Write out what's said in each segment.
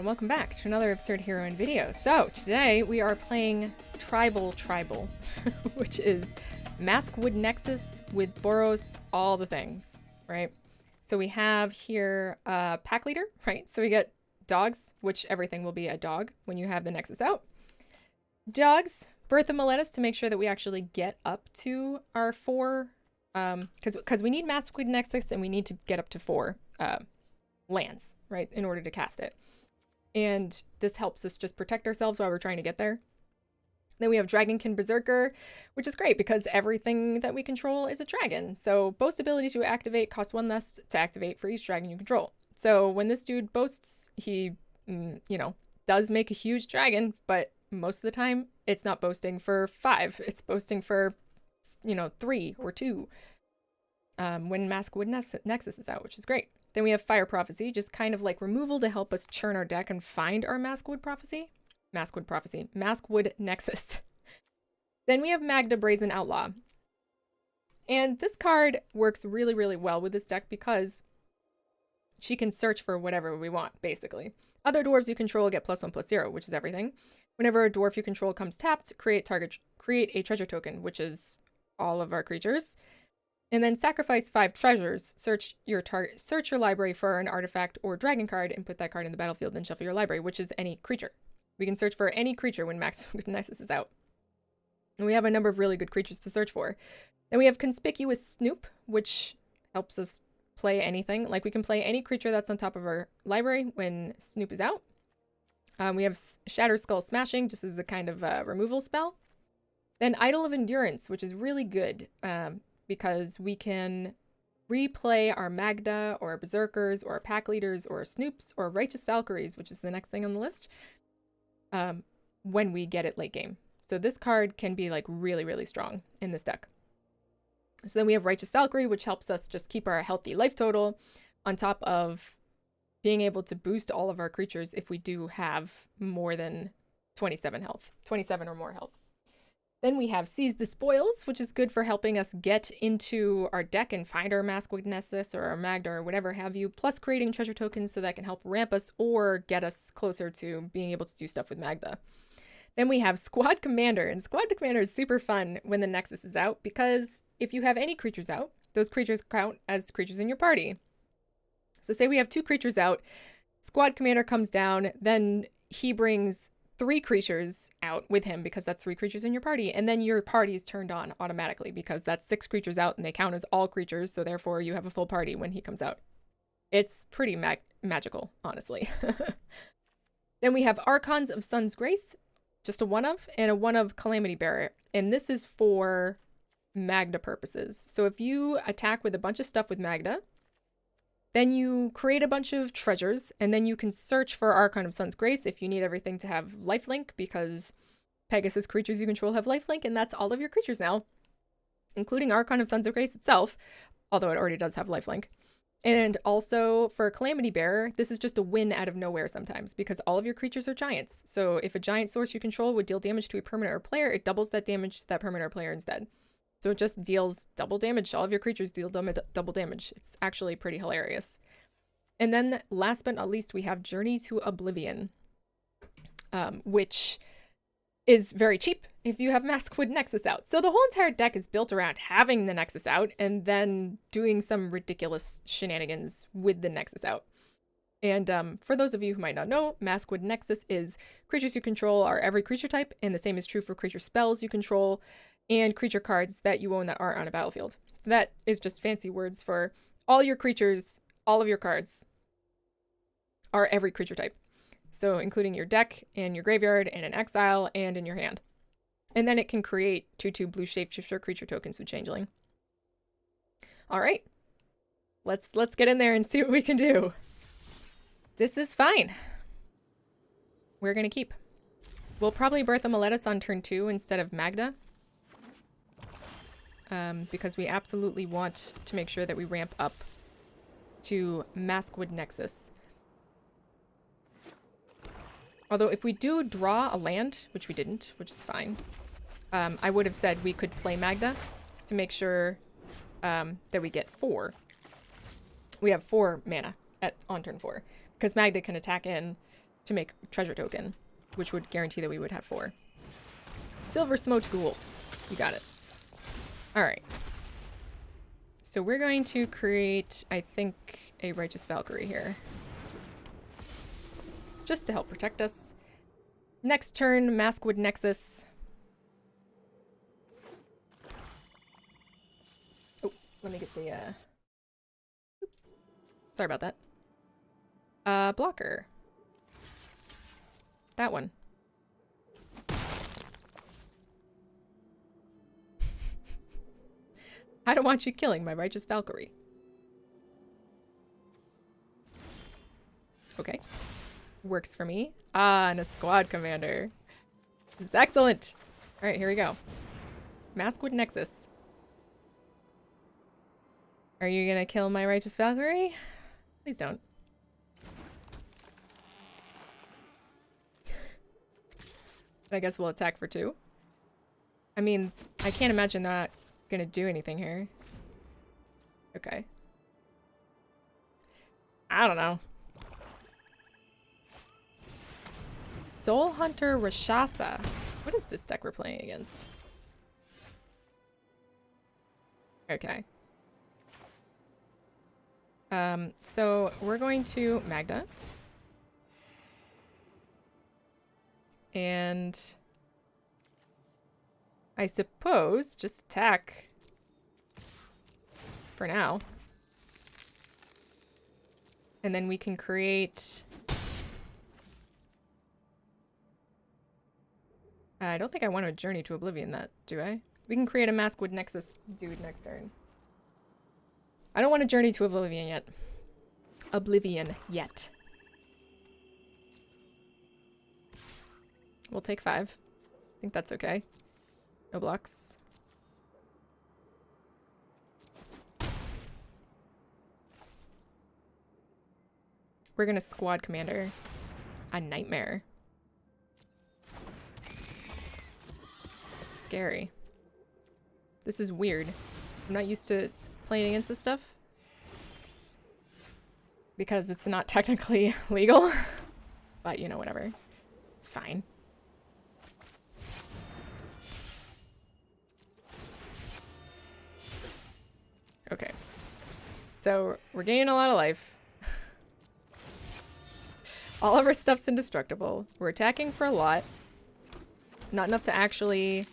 welcome back to another Absurd Heroine video. So today we are playing Tribal, which is Maskwood Nexus with Boros, all the things, right? So we have here a pack leader, right? So we get dogs, which everything will be a dog when you have the Nexus out. Dogs, Bertha Meletis to make sure that we actually get up to our 4, because we need Maskwood Nexus and we need to get up to 4 lands, right, in order to cast it. And this helps us just protect ourselves while we're trying to get there. Then we have Dragonkin Berserker, which is great because everything that we control is a dragon. So boast ability to activate costs 1 less to activate for each dragon you control. So when this dude boasts, he, does make a huge dragon, but most of the time it's not boasting for 5. It's boasting for, 3 or 2 when Maskwood Nexus is out, which is great. Then we have Fire Prophecy, just kind of like removal to help us churn our deck and find our Maskwood Nexus. Then we have Magda Brazen Outlaw. And this card works really, really well with this deck because she can search for whatever we want, basically. Other dwarves you control get +1/+0, which is everything. Whenever a dwarf you control comes tapped, create a treasure token, which is all of our creatures. And then sacrifice 5 treasures, search your library for an artifact or dragon card, and put that card in the battlefield, then shuffle your library, which is any creature. We can search for any creature when Maskwood Nexus is out. And we have a number of really good creatures to search for. Then we have Conspicuous Snoop, which helps us play anything. Like, we can play any creature that's on top of our library when Snoop is out. We have Shatter Skull Smashing, just as a kind of removal spell. Then Idol of Endurance, which is really good, because we can replay our Magda or our Berserkers or our Pack Leaders or our Snoops or Righteous Valkyries, which is the next thing on the list, when we get it late game. So this card can be like really, really strong in this deck. So then we have Righteous Valkyrie, which helps us just keep our healthy life total on top of being able to boost all of our creatures if we do have more than 27 or more health. Then we have Seize the Spoils, which is good for helping us get into our deck and find our Maskwood Nexus or our Magda or whatever have you, plus creating treasure tokens so that can help ramp us or get us closer to being able to do stuff with Magda. Then we have Squad Commander, and Squad Commander is super fun when the Nexus is out because if you have any creatures out, those creatures count as creatures in your party. So say we have 2 creatures out, Squad Commander comes down, then he brings 3 creatures out with him because that's 3 creatures in your party, and then your party is turned on automatically because that's 6 creatures out and they count as all creatures, so therefore you have a full party when he comes out. It's pretty magical, honestly. Then we have Archons of Sun's Grace, just a 1-of, and a 1-of Calamity Bearer, and this is for Magda purposes. So if you attack with a bunch of stuff with Magda, then you create a bunch of treasures, and then you can search for Archon of Sun's Grace if you need everything to have lifelink, because Pegasus creatures you control have lifelink, and that's all of your creatures now, including Archon of Sun's Grace itself, although it already does have lifelink. And also for Calamity Bearer, this is just a win out of nowhere sometimes, because all of your creatures are giants. So if a giant source you control would deal damage to a permanent or player, it doubles that damage to that permanent or player instead. So it just deals double damage. All of your creatures deal double damage. It's actually pretty hilarious. And then last but not least, we have Journey to Oblivion, which is very cheap if you have Maskwood Nexus out. So the whole entire deck is built around having the Nexus out and then doing some ridiculous shenanigans with the Nexus out. And for those of you who might not know, Maskwood Nexus is creatures you control are every creature type, and the same is true for creature spells you control and creature cards that you own that aren't on a battlefield. So that is just fancy words for all your creatures, all of your cards are every creature type. So including your deck and your graveyard and in exile and in your hand. And then it can create 2/2 blue shapeshifter creature tokens with Changeling. All right, let's get in there and see what we can do. This is fine. We're gonna keep. We'll probably Bertha Meletis on turn 2 instead of Magda. Because we absolutely want to make sure that we ramp up to Maskwood Nexus. Although if we do draw a land, which we didn't, which is fine, I would have said we could play Magda to make sure that we get 4. We have 4 mana on turn 4, because Magda can attack in to make treasure token, which would guarantee that we would have 4. Silver smoked ghoul. You got it. All right. So we're going to create, I think, a Righteous Valkyrie here. Just to help protect us. Next turn, Maskwood Nexus. Oh, let me get the, sorry about that. Blocker. That one. I don't want you killing my Righteous Valkyrie. Okay. Works for me. Ah, and a squad commander. This is excellent. All right, here we go. Maskwood Nexus. Are you gonna kill my Righteous Valkyrie? Please don't. I guess we'll attack for 2. I mean, I can't imagine they're not gonna do anything here. Okay. I don't know. Soul Hunter Rashasa. What is this deck we're playing against? Okay. So we're going to Magda. And I suppose just attack for now. And then we can create... I don't think I want to Journey to Oblivion that, do I? We can create a Maskwood Nexus dude next turn. I don't want to Journey to Oblivion yet. Oblivion yet. We'll take 5. I think that's okay. No blocks. We're gonna squad commander a Nightmare. Scary. This is weird. I'm not used to playing against this stuff because it's not technically legal, but you know, whatever. It's fine. Okay. So we're gaining a lot of life. All of our stuff's indestructible. We're attacking for a lot. Not enough to actually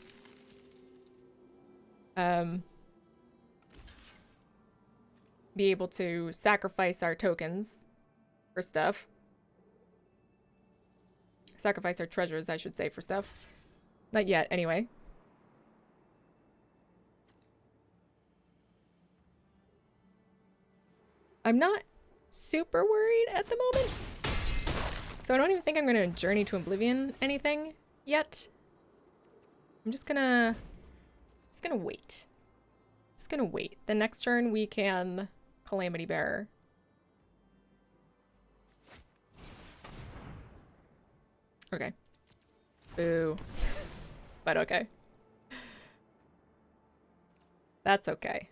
be able to sacrifice our tokens for stuff. Sacrifice our treasures, I should say, for stuff. Not yet, anyway. I'm not super worried at the moment. So I don't even think I'm going to Journey to Oblivion anything yet. I'm just gonna wait. Just gonna wait. The next turn we can Calamity Bearer. Okay. Boo. But okay. That's okay.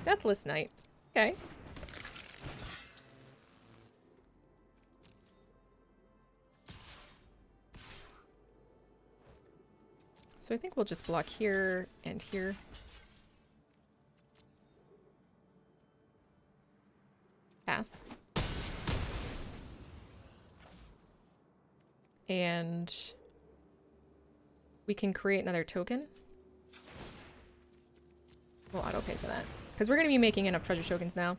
Deathless Knight. Okay. So I think we'll just block here and here. Pass. And we can create another token. We'll auto-pay for that. Because we're going to be making enough treasure tokens now.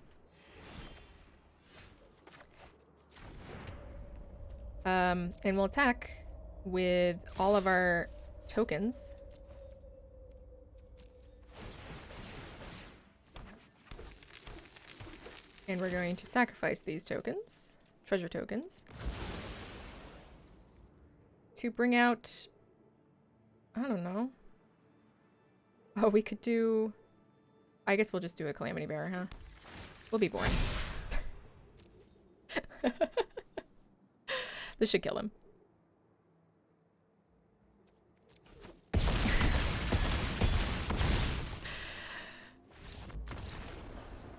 And we'll attack with all of our tokens. And we're going to sacrifice these tokens, treasure tokens, to bring out, I don't know. Oh, we could do, I guess we'll just do a Calamity Bearer, huh? We'll be boring. This should kill him.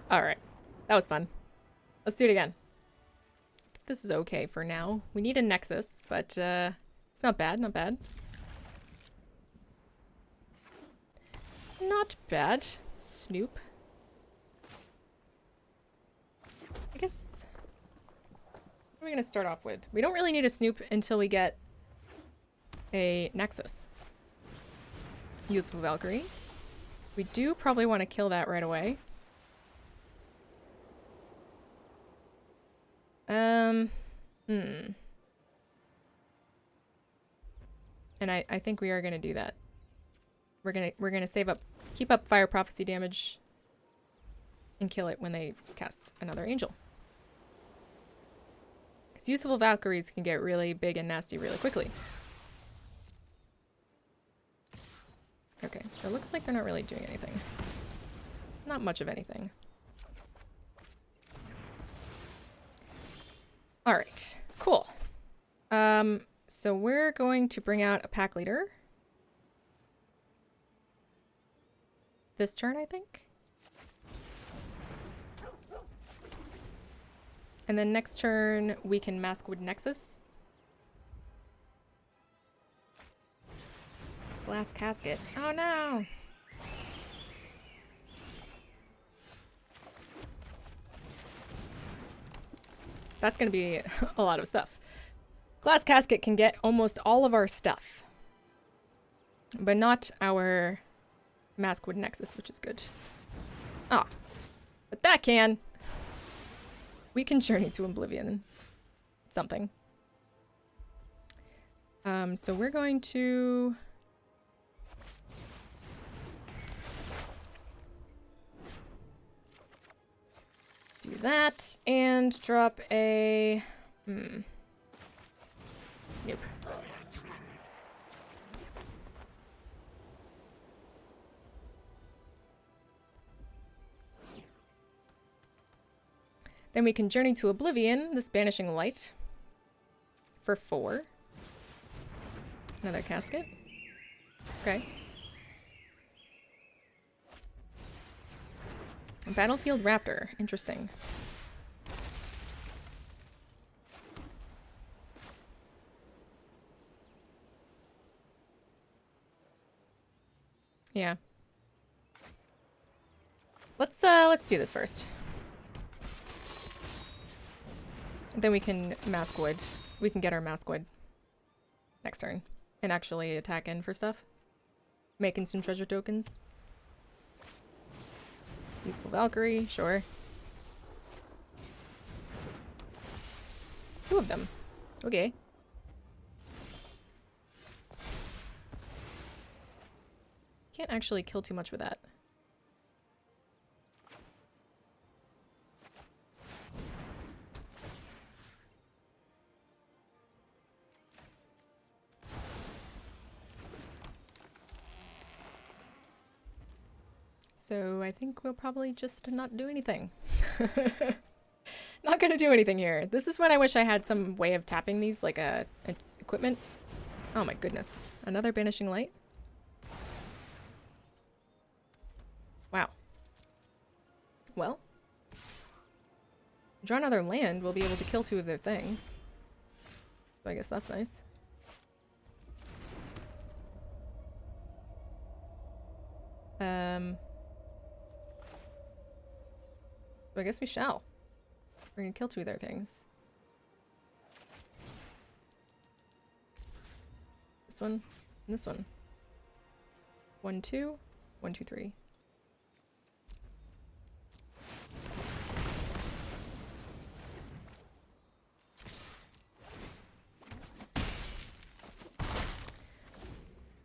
All right. That was fun. Let's do it again. This is okay for now. We need a Nexus, but it's not bad, not bad. Not bad. Snoop. I guess... What are we going to start off with? We don't really need a Snoop until we get a Nexus. Youthful Valkyrie. We do probably want to kill that right away. And I think we are gonna do that. We're gonna save up, keep up Fire Prophecy damage, and kill it when they cast another Angel. Because Youthful Valkyries can get really big and nasty really quickly. Okay, so it looks like they're not really doing anything. Not much of anything. Alright, cool. So we're going to bring out a pack leader. This turn, I think. And then next turn, we can Maskwood Nexus. Glass Casket. Oh no! That's gonna be a lot of stuff. Glass Casket can get almost all of our stuff. But not our Maskwood Nexus, which is good. Ah. But that can. We can Journey to Oblivion. Something. So we're going to... do that and drop a... Snoop. Then we can Journey to Oblivion, this Banishing Light, for 4. Another Casket. Okay. Battlefield Raptor. Interesting. Yeah. Let's do this first. Then we can Maskwood. We can get our Maskwood next turn and actually attack in for stuff. Making some treasure tokens. Youthful Valkyrie, sure. 2 of them. Okay. Can't actually kill too much with that. So I think we'll probably just not do anything. Not gonna do anything here. This is when I wish I had some way of tapping these, like equipment. Oh my goodness. Another Banishing Light? Wow. Well. Draw another land, we'll be able to kill 2 of their things. So I guess that's nice. So I guess we shall. We're gonna kill 2 of their things. This one, and this one. 1, 2, 1, 2, 3.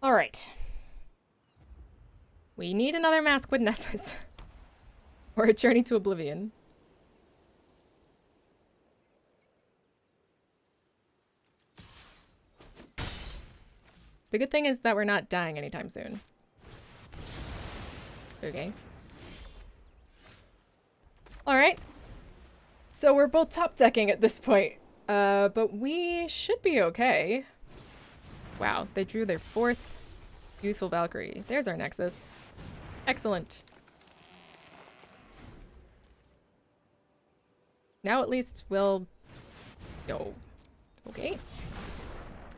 All right. We need another Maskwood Nexus. Or a Journey to Oblivion. The good thing is that we're not dying anytime soon. Okay. Alright. So we're both top decking at this point. But we should be okay. Wow, they drew their 4th Youthful Valkyrie. There's our Nexus. Excellent. Now at least we'll... Yo. Okay.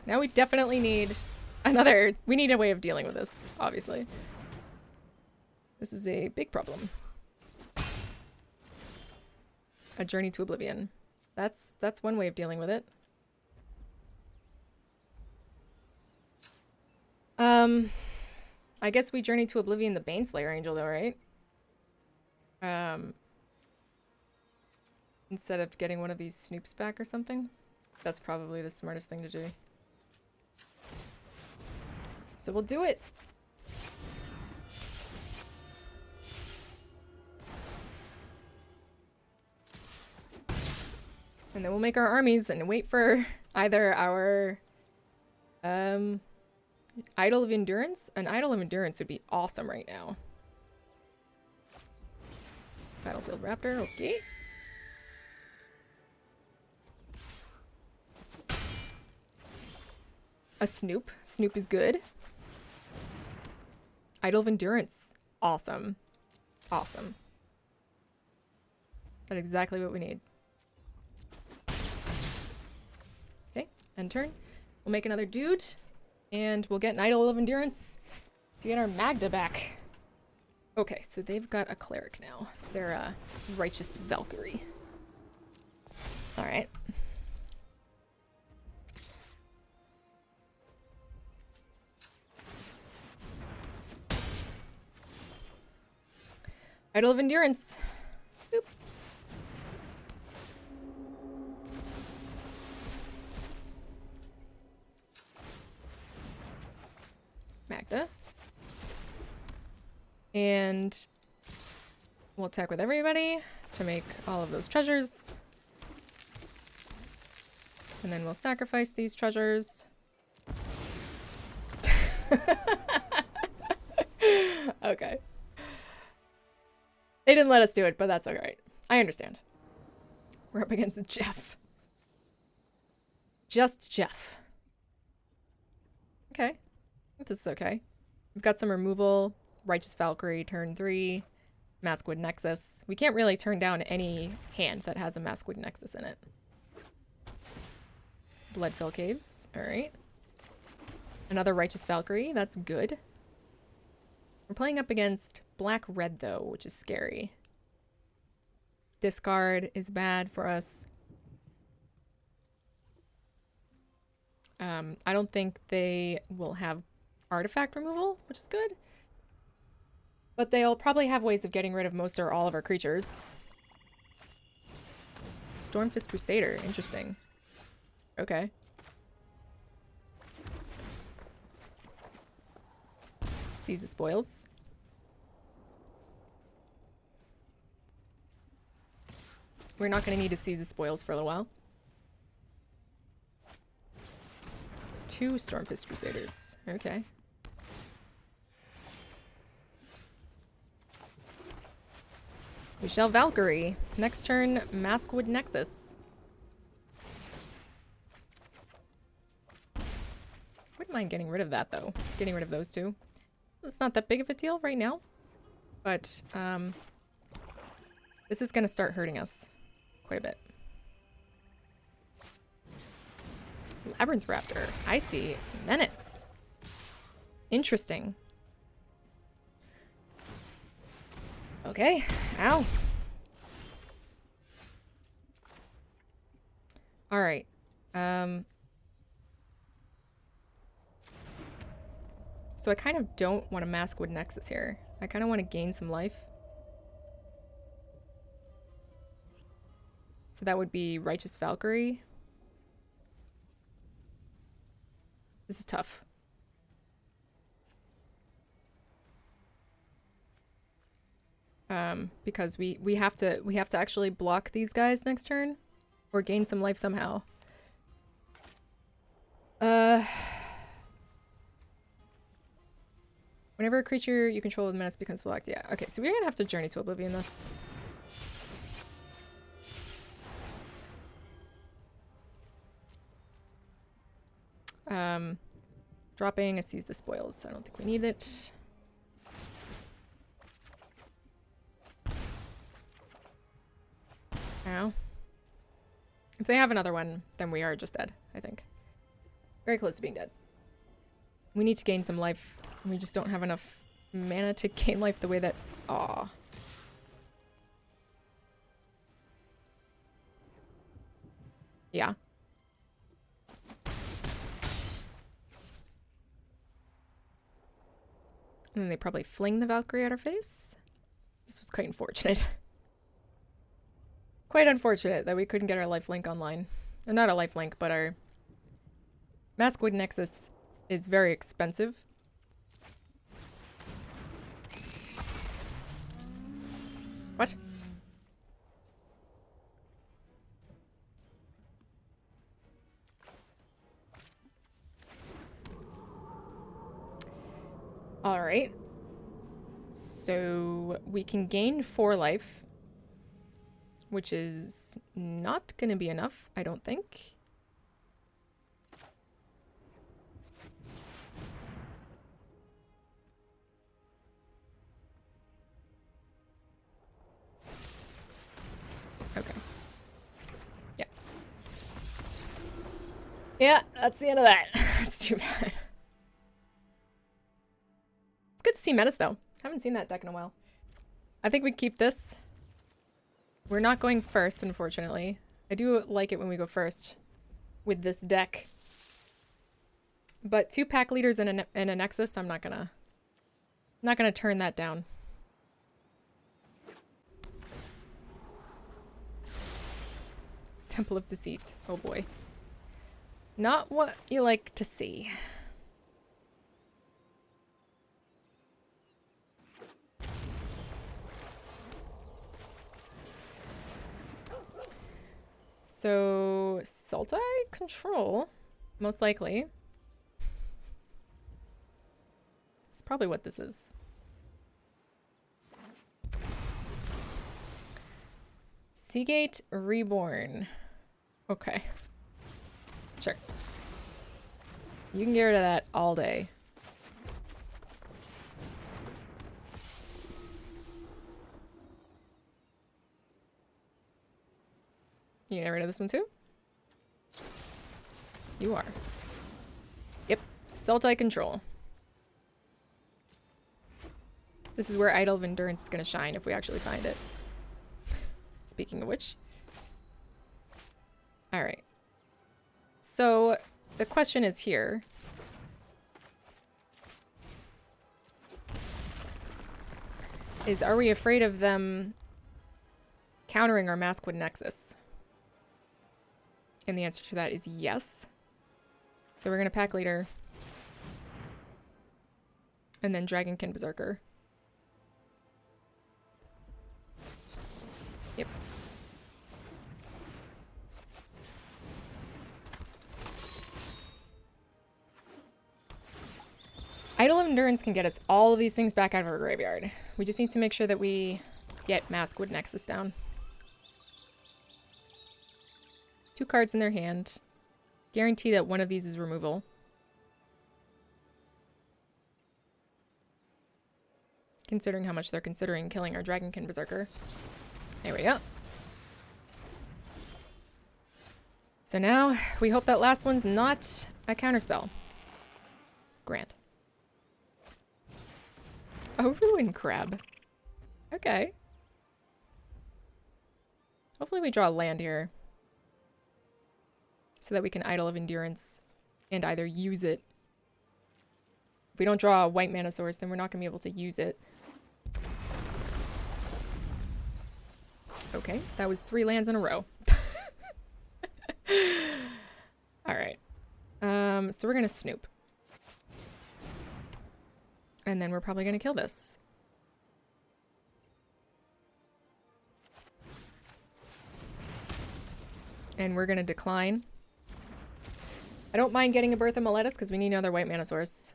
Now we definitely need another... We need a way of dealing with this, obviously. This is a big problem. A journey to oblivion. That's one way of dealing with it. I guess we journey to oblivion the Baneslayer Angel though, right? Instead of getting one of these snoops back or something. That's probably the smartest thing to do. So we'll do it. And then we'll make our armies and wait for either our Idol of Endurance. An Idol of Endurance would be awesome right now. Battlefield Raptor, okay. A Snoop. Snoop is good. Idol of Endurance. Awesome. Awesome. That's exactly what we need. Okay, end turn. We'll make another dude. And we'll get an Idol of Endurance to get our Magda back. Okay, so they've got a cleric now. They're a Righteous Valkyrie. Alright. Idol of Endurance. Boop. Magda. And we'll attack with everybody to make all of those treasures. And then we'll sacrifice these treasures. Okay. They didn't let us do it, but that's alright. I understand. We're up against Jeff. Just Jeff. Okay. This is okay. We've got some removal. Righteous Valkyrie, turn 3. Maskwood Nexus. We can't really turn down any hand that has a Maskwood Nexus in it. Bloodfell Caves. Alright. Another Righteous Valkyrie. That's good. We're playing up against black-red, though, which is scary. Discard is bad for us. I don't think they will have artifact removal, which is good. But they'll probably have ways of getting rid of most or all of our creatures. Stormfist Crusader. Interesting. Okay. Seize the spoils. We're not going to need to seize the spoils for a little while. 2 Stormfist Crusaders. Okay. We shall Valkyrie. Next turn, Maskwood Nexus. Wouldn't mind getting rid of that, though. Getting rid of those two. It's not that big of a deal right now. But, this is going to start hurting us quite a bit. Labyrinth Raptor. I see. It's Menace. Interesting. Okay. Ow. Alright. So I kind of don't want a Maskwood Nexus here. I kind of want to gain some life. So that would be Righteous Valkyrie. This is tough. Because we have to actually block these guys next turn or gain some life somehow. Whenever a creature you control with menace becomes blocked, yeah. Okay, so we're gonna have to journey to oblivion this. Dropping a seize the spoils. I don't think we need it. Ow. If they have another one, then we are just dead, I think. Very close to being dead. We need to gain some life. We just don't have enough mana to gain life the way that... Aw. Yeah. And then they probably fling the Valkyrie at our face. This was quite unfortunate. Quite unfortunate that we couldn't get our lifelink online. Or not a lifelink, but our Maskwood Nexus is very expensive. What? All right. So we can gain 4 life, which is not going to be enough, I don't think. Okay. Yeah. Yeah, that's the end of that. That's too bad. It's good to see Menace, though. Haven't seen that deck in a while. I think we keep this. We're not going first, unfortunately. I do like it when we go first with this deck. But 2 pack leaders in a Nexus, I'm not gonna turn that down. Temple of Deceit. Oh boy. Not what you like to see. So, Sultai control, most likely. It's probably what this is. Seagate Reborn. Okay. Sure. You can get rid of that all day. You get rid of this one too? You are. Yep. Sultai control. This is where Idol of Endurance is going to shine if we actually find it. Speaking of which. Alright. So, the question is here. Are we afraid of them countering our Maskwood Nexus? And the answer to that is yes. So we're going to pack leader. And then Dragonkin Berserker. Yep. Idol of Endurance can get us all of these things back out of our graveyard. We just need to make sure that we get Maskwood Nexus down. 2 cards in their hand. Guarantee that one of these is removal. Considering how much they're considering killing our Dragonkin Berserker. There we go. So now, we hope that last one's not a counterspell. Grant. Oh, Ruin Crab. Okay. Hopefully we draw a land here. So that we can Idol of Endurance and either use it. If we don't draw a white mana source, then we're not going to be able to use it. Okay, that was 3 lands in a row. Alright. So we're going to snoop. And then we're probably going to kill this. And we're going to decline. I don't mind getting a Birth of Meletis because we need another white mana source.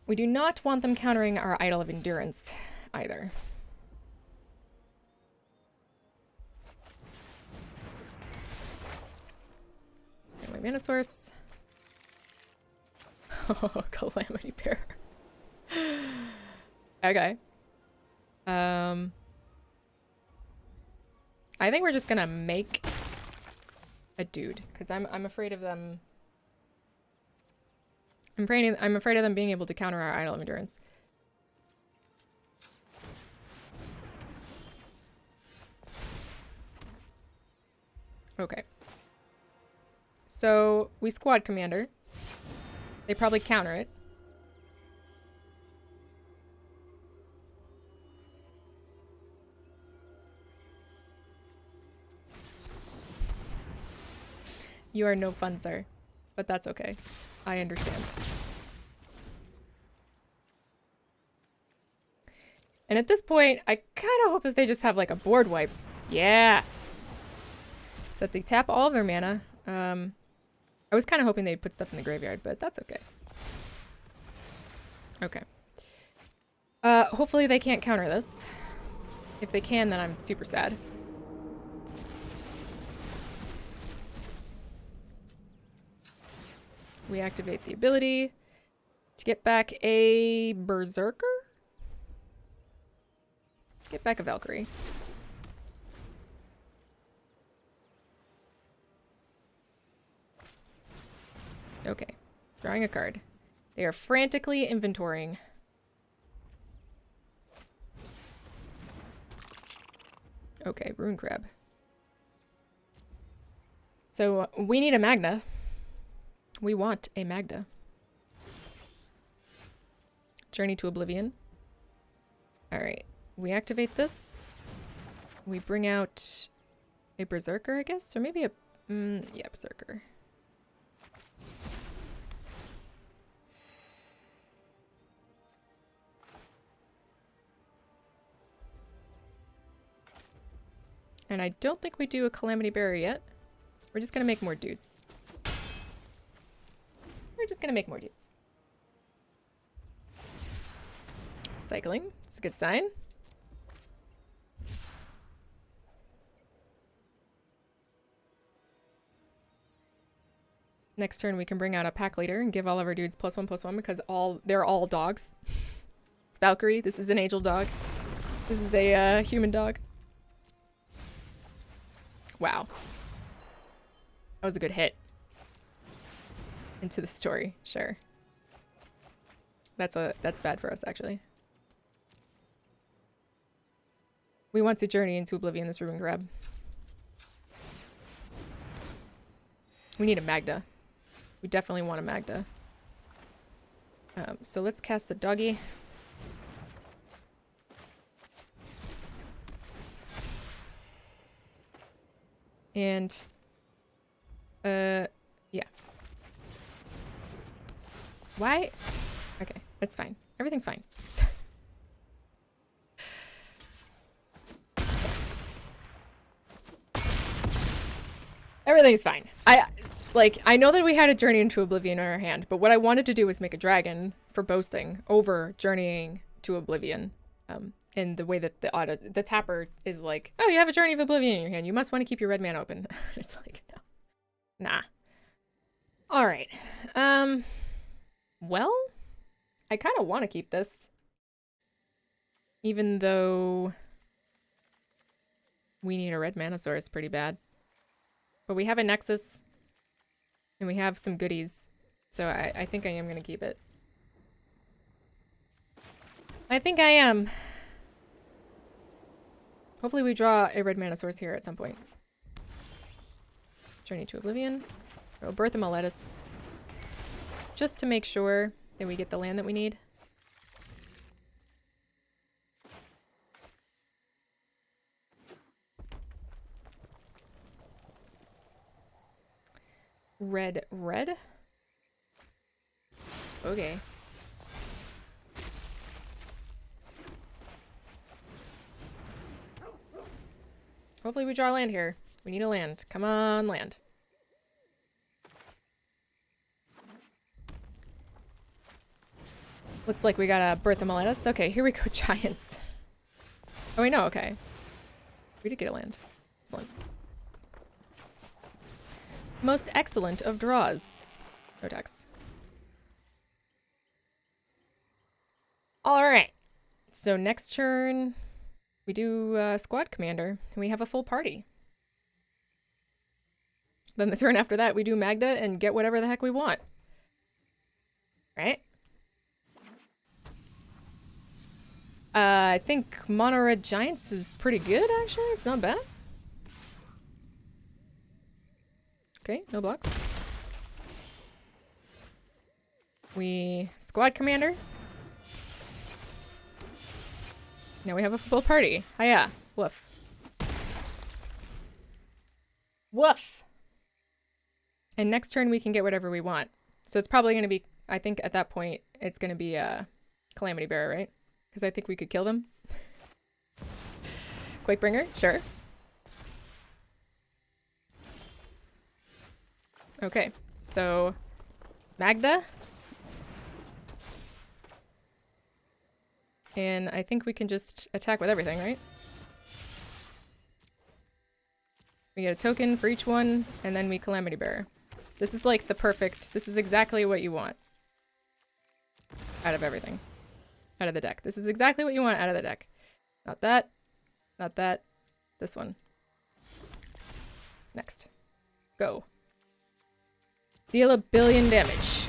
We do not want them countering our Idol of Endurance either. And white mana source. Oh, Calamity Bear. Okay. I think we're just gonna make a dude, because I'm afraid of them. I'm afraid of them being able to counter our Idol of Endurance. Okay. So we squad commander. They probably counter it. You are no fun, sir. But that's okay. I understand. And at this point, I kind of hope that they just have like a board wipe. Yeah! So that they tap all of their mana. I was kind of hoping they'd put stuff in the graveyard, but that's okay. Okay. Hopefully they can't counter this. If they can, then I'm super sad. We activate the ability to get back a Berserker? Get back a Valkyrie. Okay. Drawing a card. They are frantically inventorying. Okay, Rune Crab. So we need a Magna. We want a Magda. Journey to Oblivion. Alright. We activate this. We bring out a Berserker, I guess? Or maybe a... yeah, Berserker. And I don't think we do a Calamity Bearer yet. We're just gonna make more dudes. We're just gonna make more dudes. Cycling. It's a good sign. Next turn we can bring out a pack leader and give all of our dudes +1/+1 because they're all dogs. It's Valkyrie. This is an angel dog. This is a human dog. Wow. That was a good hit. Into the story, sure. That's bad for us, actually. We want to journey into Oblivion, this Ruin Grab. We need a Magda. We definitely want a Magda. So let's cast the doggy. And, yeah. Why? Okay, it's fine. Everything's fine. Everything's fine. I know that we had a Journey into Oblivion in our hand, but what I wanted to do was make a dragon for boasting over Journeying to Oblivion. In the way that the tapper is like, oh, you have a Journey of Oblivion in your hand. You must want to keep your red man open. It's like, no. Nah. All right. Well, I kind of want to keep this. Even though we need a red Manosaurus pretty bad. But we have a Nexus. And we have some goodies. So I think I am going to keep it. I think I am. Hopefully we draw a red Manosaurus here at some point. Journey to Oblivion. Throw Birth of Meletus. Just to make sure that we get the land that we need. Red. Okay. Hopefully we draw land here. We need a land. Come on, land. Looks like we got a Birth of Meletus. Okay, here we go, giants. Oh, wait, no, okay. We did get a land. Excellent. Most excellent of draws. No decks. All right. So next turn, we do squad commander, and we have a full party. Then the turn after that, we do Magda and get whatever the heck we want. Right? I think Mono Red Giants is pretty good, actually. It's not bad. Okay, no blocks. We squad commander. Now we have a full party. Hiya. Woof. Woof. And next turn we can get whatever we want. So it's probably going to be, I think at that point, it's going to be a Calamity Bearer, right? Because I think we could kill them. Quakebringer, sure. Okay, so Magda. And I think we can just attack with everything, right? We get a token for each one, and then we Calamity Bearer. This is like the perfect, this is exactly what you want out of everything. Out of the deck. This is exactly what you want out of the deck. Not that, not that, this one. Next. Go. Deal 1 billion damage.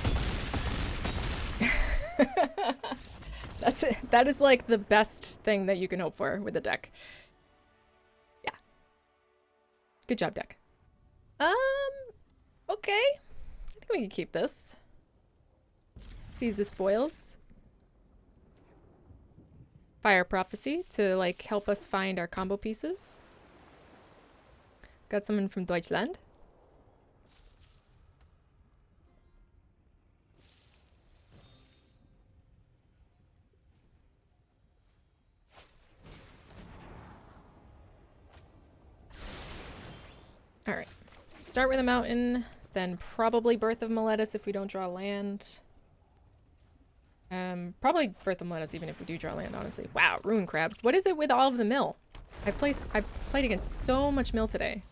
That's it. That is like the best thing that you can hope for with the deck. Yeah. Good job, deck. Okay. I think we can keep this. Seize the spoils. Fire Prophecy to like help us find our combo pieces. Got someone from Deutschland. Alright, so start with a mountain, then probably Birth of Meletus if we don't draw land. Probably Birth of Meletus even if we do draw land, honestly. Wow, Ruin Crabs. What is it with all of the mill? I played against so much mill today.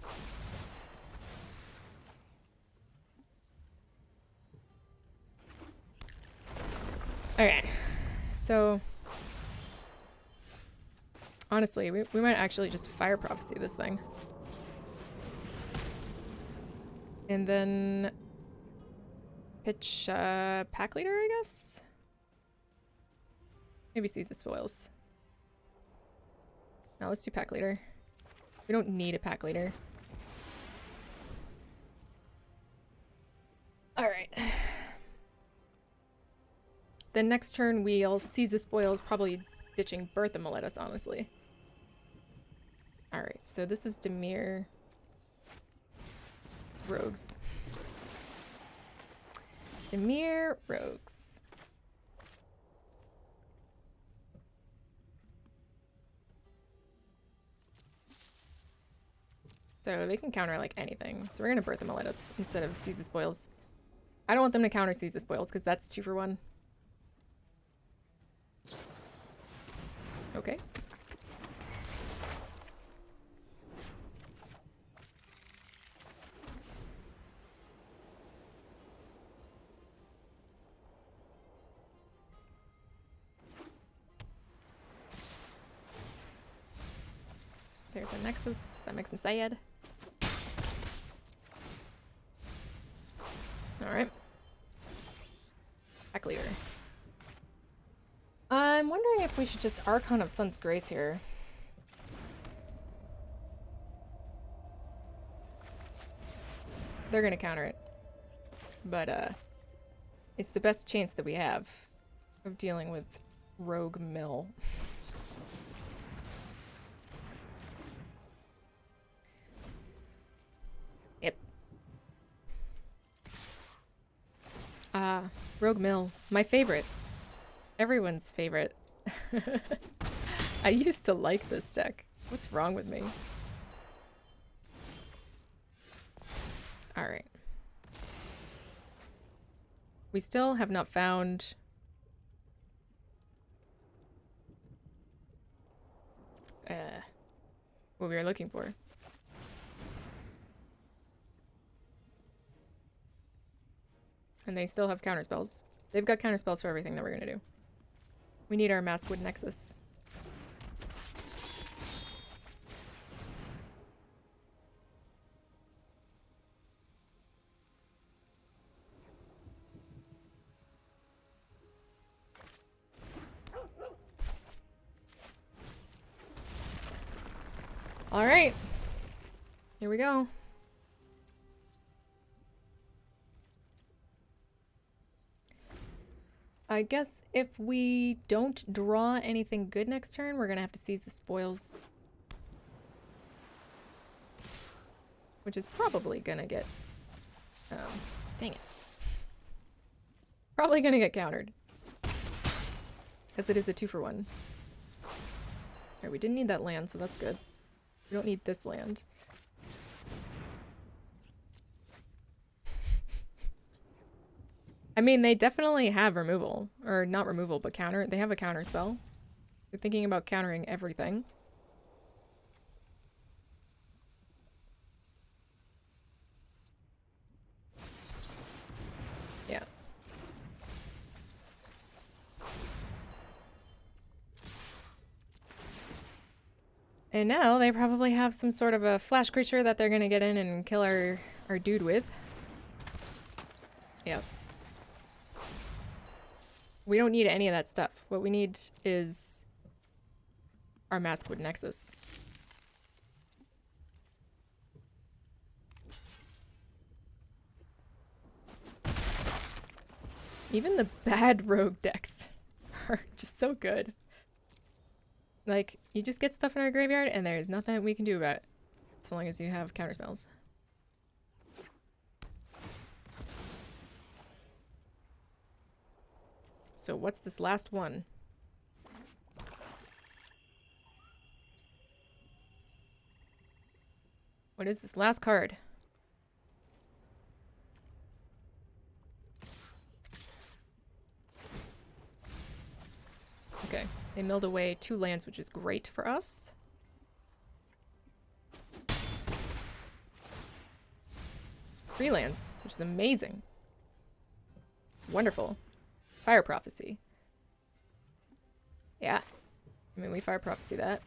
Okay, so honestly, we might actually just Fire Prophecy this thing. And then pitch Pack Leader, I guess? Maybe Seize the Spoils. Now let's do Pack Leader. We don't need a Pack Leader. Alright. Then next turn we'll Seize the Spoils, probably ditching Birth of Meletus, honestly. Alright, so this is Dimir. Rogues. Dimir Rogues. So they can counter like anything. So we're gonna Birth of Meletus instead of Seize the Spoils. I don't want them to counter Seize the Spoils because that's 2 for 1. Okay. There's a Nexus. That makes me sad. Alright. Pack Leader. I'm wondering if we should just Archon of Sun's Grace here. They're gonna counter it. But, it's the best chance that we have of dealing with Rogue Mill. Rogue Mill. My favorite. Everyone's favorite. I used to like this deck. What's wrong with me? Alright. We still have not found... what we were looking for. And they still have counterspells. They've got counterspells for everything that we're gonna do. We need our Maskwood Nexus. All right, here we go. I guess if we don't draw anything good next turn, we're gonna have to seize the spoils. Which is probably gonna get, dang it. Probably gonna get countered. Because it is a 2-for-1. Alright, we didn't need that land, so that's good. We don't need this land. I mean, they definitely have removal. Or not removal, but counter. They have a counter spell. They're thinking about countering everything. Yeah. And now they probably have some sort of a flash creature that they're gonna get in and kill our dude with. Yep. We don't need any of that stuff. What we need is our Maskwood Nexus. Even the bad rogue decks are just so good. Like, you just get stuff in our graveyard and there's nothing we can do about it. So long as you have counterspells. So what's this last one? What is this last card? Okay, they milled away 2 lands, which is great for us. Three lands, which is amazing. It's wonderful. Fire Prophecy. Yeah. I mean, we Fire Prophecy that.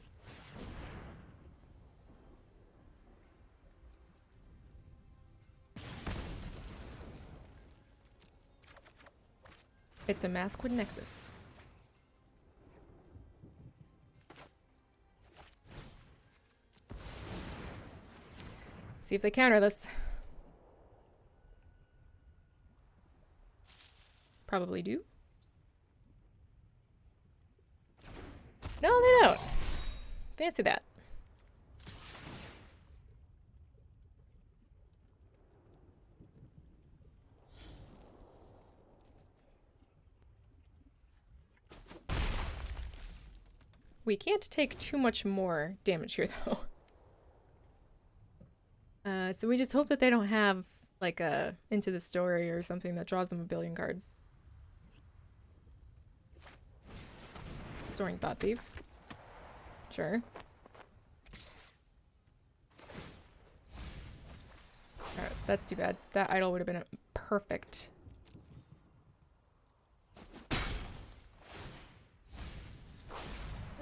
It's a Maskwood Nexus. See if they counter this. Probably do. No, they don't. Fancy that. We can't take too much more damage here, though. So we just hope that they don't have, like, a Into the Story or something that draws them a billion cards. Soaring Thought Thief. Sure. Alright, that's too bad. That idol would have been a perfect.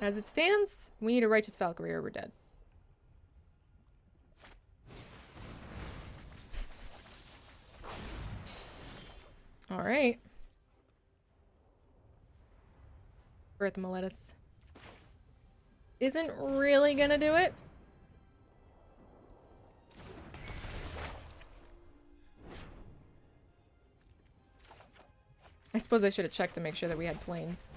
As it stands, we need a Righteous Valkyrie or we're dead. Alright. Birth Meletus isn't really gonna do it. I suppose I should have checked to make sure that we had planes.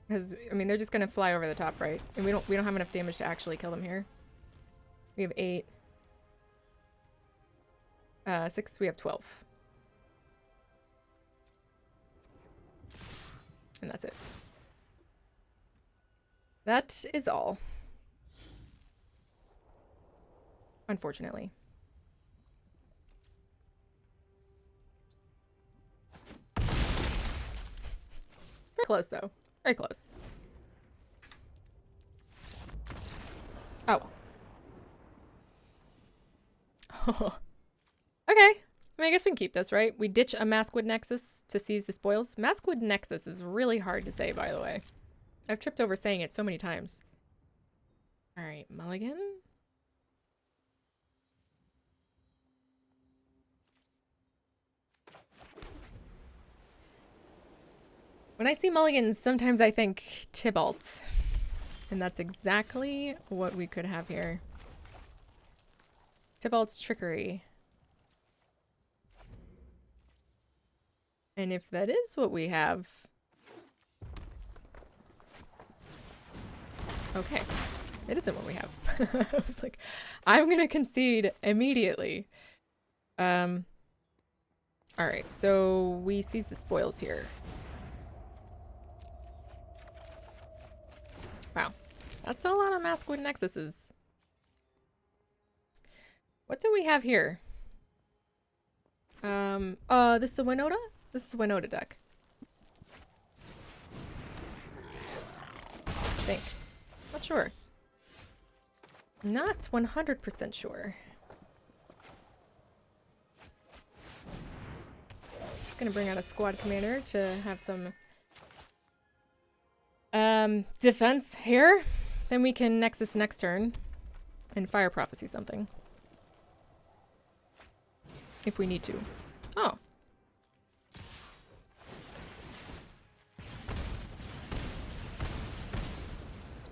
Because I mean they're just gonna fly over the top, right? And we don't have enough damage to actually kill them here. We have 8. 6, we have 12. And that's it. That is all. Unfortunately. Very close, though. Very close. Oh. Okay. I mean, I guess we can keep this, right? We ditch a Maskwood Nexus to seize the spoils. Maskwood Nexus is really hard to say, by the way. I've tripped over saying it so many times. All right, mulligan. When I see mulligans, sometimes I think Tybalt. And that's exactly what we could have here. Tybalt's Trickery. And if that is what we have... Okay. It isn't what we have. I was like, I'm gonna concede immediately. Alright, so we seize the spoils here. Wow. That's a lot of Maskwood Nexuses. What do we have here? This is a Winota? This is a Winota deck. I think. Not sure. Not 100% sure. Just gonna bring out a squad commander to have some defense here. Then we can Nexus next turn and Fire Prophecy something. If we need to. Oh.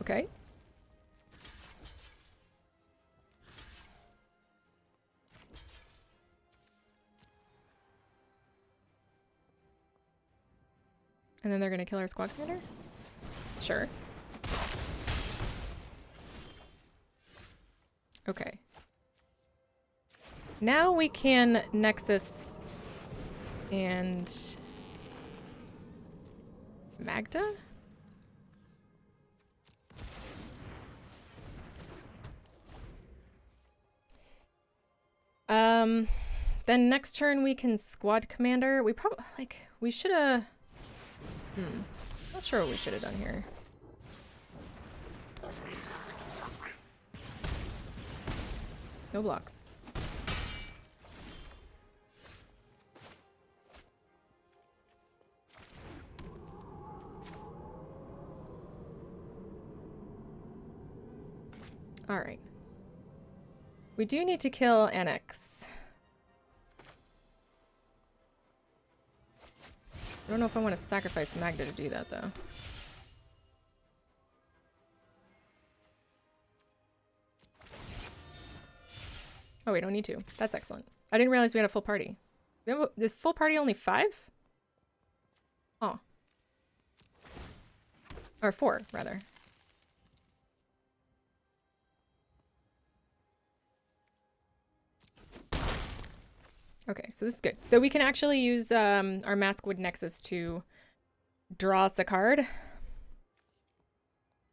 Okay. And then they're gonna kill our squad commander? Sure. Okay. Now we can Nexus and Magda? Then next turn we can squad commander. We probably, like, we should have... Not sure what we should have done here. No blocks. All right. We do need to kill Annex. I don't know if I want to sacrifice Magda to do that, though. Oh, we don't need to. That's excellent. I didn't realize we had a full party. We have is full party only 5? Oh. Or 4, rather. Okay, so this is good. So we can actually use our Maskwood Nexus to draw us a card.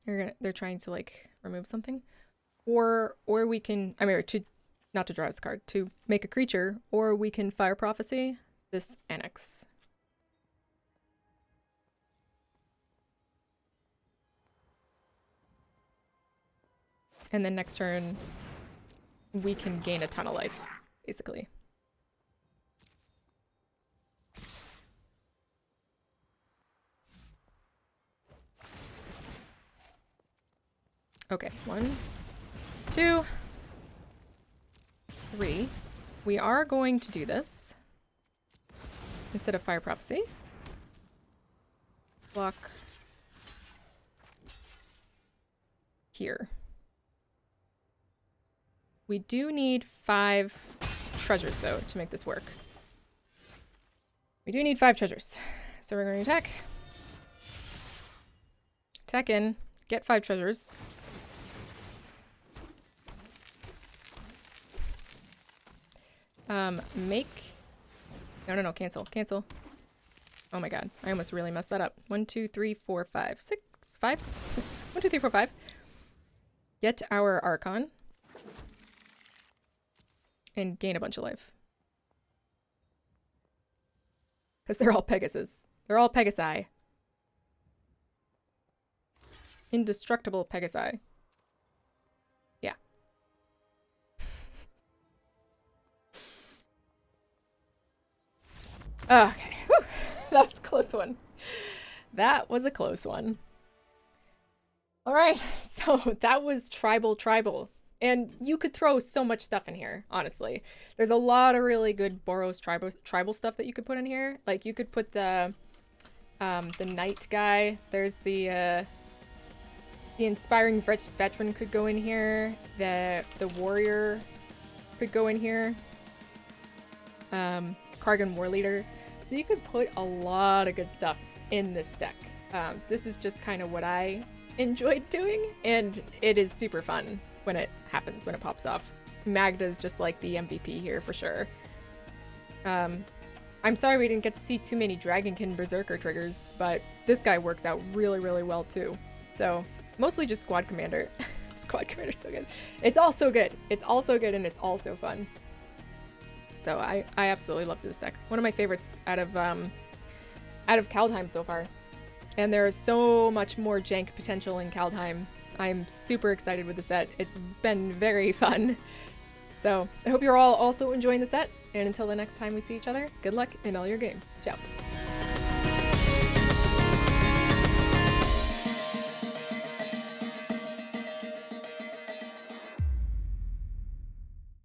They're trying to like remove something, or we can, I mean, not to draw us a card, to make a creature, or we can Fire Prophecy this Annex. And then next turn we can gain a ton of life, basically. Okay, 1, 2, 3. We are going to do this instead of Fire Prophecy. Block here. We do need 5 treasures, though, to make this work. We do need 5 treasures. So we're going to attack. Attack in. Get 5 treasures. Make... No, cancel. Cancel. Oh my god. I almost really messed that up. 1, 2, 3, 4, 5, 6, 5? 1, 2, 3, 4, 5. Get our Archon. And gain a bunch of life. Because they're all Pegasus. They're all Pegasi. Indestructible Pegasi. Yeah. Okay. Whew. That was a close one. That was a close one. All right, so that was tribal. And you could throw so much stuff in here, honestly. There's a lot of really good Boros tribal stuff that you could put in here. Like you could put the knight guy. There's the inspiring veteran could go in here. The warrior could go in here. Kargan war leader. So you could put a lot of good stuff in this deck. This is just kind of what I enjoyed doing, and it is super fun when it happens, when it pops off. Magda's just like the MVP here for sure. I'm sorry we didn't get to see too many Dragonkin Berserker triggers, but this guy works out really, really well too. So mostly just Squad Commander. Squad Commander's so good. It's all so good. It's all so good and it's all so fun. So I absolutely love this deck. One of my favorites out of Kaldheim so far. And there is so much more jank potential in Kaldheim. I'm super excited with the set. It's been very fun. So I hope you're all also enjoying the set. And until the next time we see each other, good luck in all your games. Ciao.